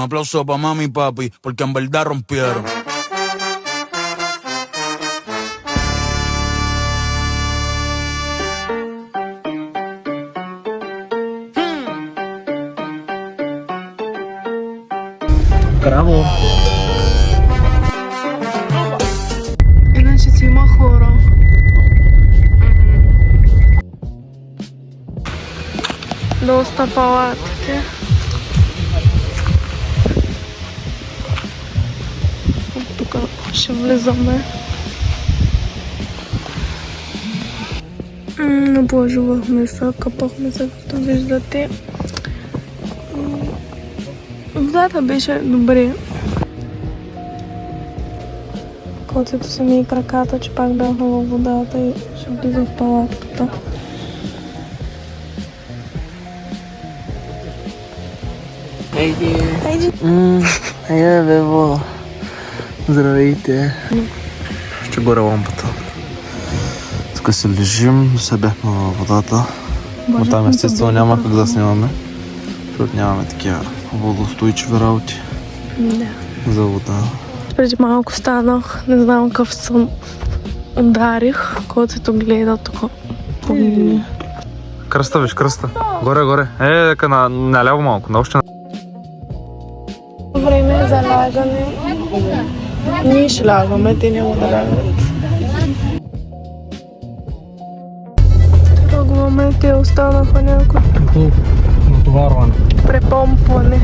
aplauso pa' mami y papi, porque en verdad rompieron. Браво! Іначе ці махоро. Доста палатки. Тук ще влизаме. Наблажувахме се, капахме се, както виждате. Водата беше добре. Коцето са ми и краката, че пак бяха във водата и ще влиза в палатката. Хайди! Бебо! Здравейте! Ще горя лампата. Тук се лежим, сега бяхме във водата. Но там естествено няма как да снимаме, защото нямаме такива водоустойчиви работи за вода. Преди малко станах, не знам какъв съм. Ударих, който гледа тук. Кръста, виж, кръста. Горе. Дека наляво малко, на още. Време е за лягане. Ние ще лягаме, те няма да лягат. Тръгваме, те останаха някой. Натоварване. Препомпване.